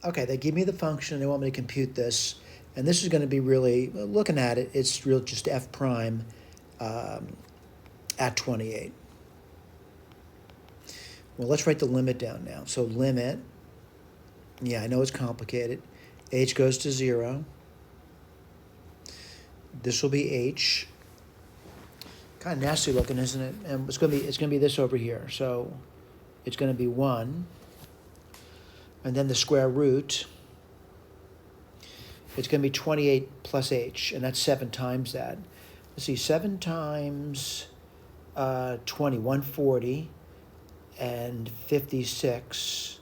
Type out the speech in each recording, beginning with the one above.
okay, they give me the function, they want me to compute this, and this is going to be really, looking at it, it's real just f prime um, at 28. Well, let's write the limit down now. So limit, yeah, I know it's complicated. H goes to 0. This will be H. Kind of nasty looking, isn't it? And it's gonna be this over here. So it's gonna be 1, and then the square root. It's gonna be 28 plus H, and that's 7 times that. Let's see, 7 times 20, 140, and 56,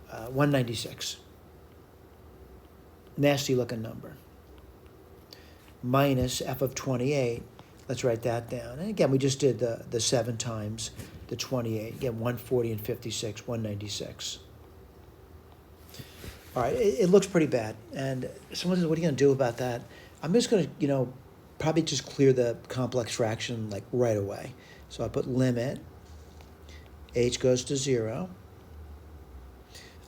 196. Nasty looking number. Minus f of 28. Let's write that down. And again, we just did the 7 times the 28. Again, 140 and 56, 196. All right, it looks pretty bad. And someone says, what are you going to do about that? I'm just going to, probably just clear the complex fraction like right away. So I put limit, H goes to 0.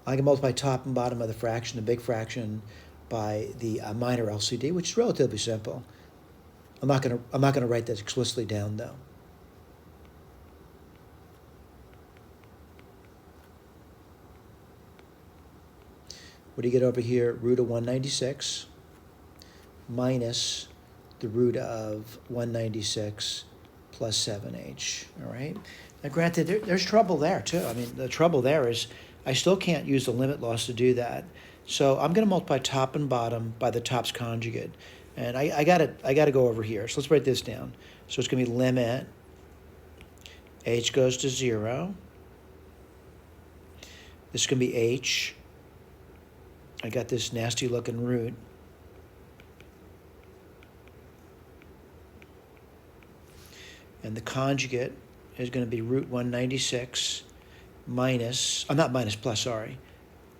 I can multiply top and bottom of the fraction, the big fraction, by the minor LCD, which is relatively simple. I'm not gonna write that explicitly down though. What do you get over here? Root of 196 minus the root of 196 plus 7h. All right. Now, granted, there's trouble there too. I mean, the trouble there is I still can't use the limit loss to do that. So I'm going to multiply top and bottom by the top's conjugate. And I got to go over here. So let's write this down. So it's going to be limit, H goes to 0. This is going to be H. I got this nasty looking root. And the conjugate is going to be root 196 minus, not minus, plus, sorry,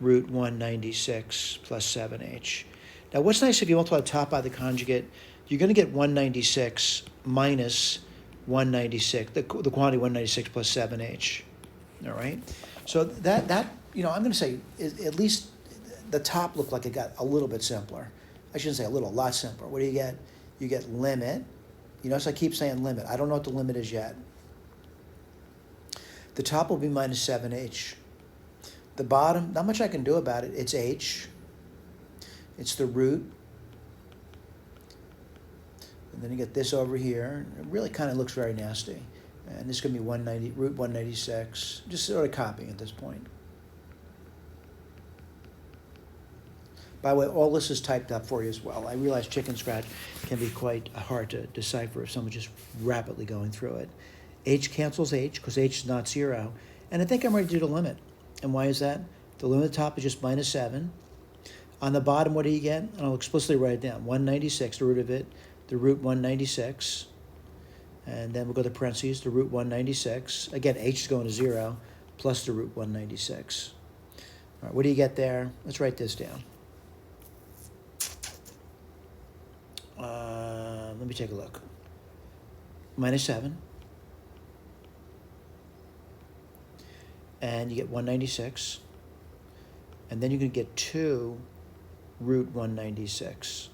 root 196 plus 7h. Now, what's nice if you multiply the top by the conjugate, you're going to get 196 minus 196, the quantity 196 plus 7h. All right? So that I'm going to say at least the top looked like it got a little bit simpler. I shouldn't say a little, a lot simpler. What do you get? You get limit. So I keep saying limit. I don't know what the limit is yet. The top will be minus 7h. The bottom, not much I can do about it. It's h. It's the root. And then you get this over here. It really kind of looks very nasty. And this is going to be root 196. Just sort of copying at this point. By the way, all this is typed up for you as well. I realize chicken scratch can be quite hard to decipher if someone's just rapidly going through it. H cancels H because H is not 0. And I think I'm ready to do the limit. And why is that? The limit at the top is just minus 7. On the bottom, what do you get? And I'll explicitly write it down. 196, the root of it, the root 196. And then we'll go to parentheses, the root 196. Again, H is going to 0, plus the root 196. All right, what do you get there? Let's write this down. Let me take a look. Minus 7. And you get 196. And then you're going to get 2 root 196.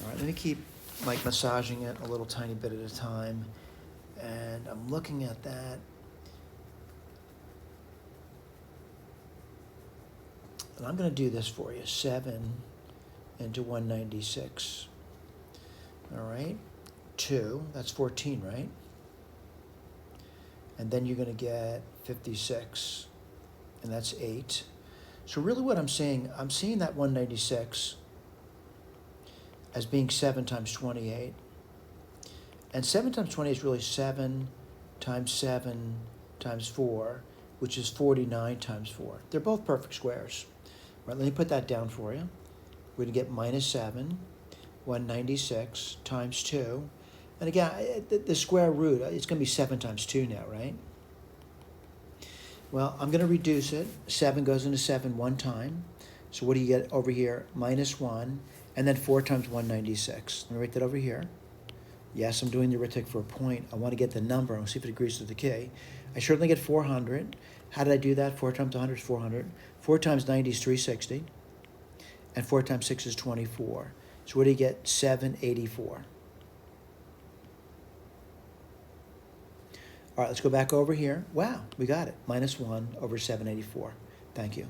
All right, let me keep massaging it a little tiny bit at a time. And I'm looking at that. And I'm going to do this for you. 7 into 196. All right, 2, that's 14, right? And then you're going to get 56, and that's 8. So really what I'm seeing that 196 as being 7 times 28. And 7 times 28 is really 7 times 7 times 4, which is 49 times 4. They're both perfect squares. All right, let me put that down for you. We're going to get minus 7, 196 times 2. And again, the square root, it's going to be 7 times 2 now, right? Well, I'm going to reduce it. 7 goes into 7 one time. So what do you get over here? Minus 1. And then 4 times 196. Let me write that over here. Yes, I'm doing the arithmetic for a point. I want to get the number. I'll see if it agrees with the key. I certainly get 400. How did I do that? 4 times 100 is 400. 4 times 90 is 360. And 4 times 6 is 24. So what do you get? 784. All right, let's go back over here. Wow, we got it. -1 over 784. Thank you.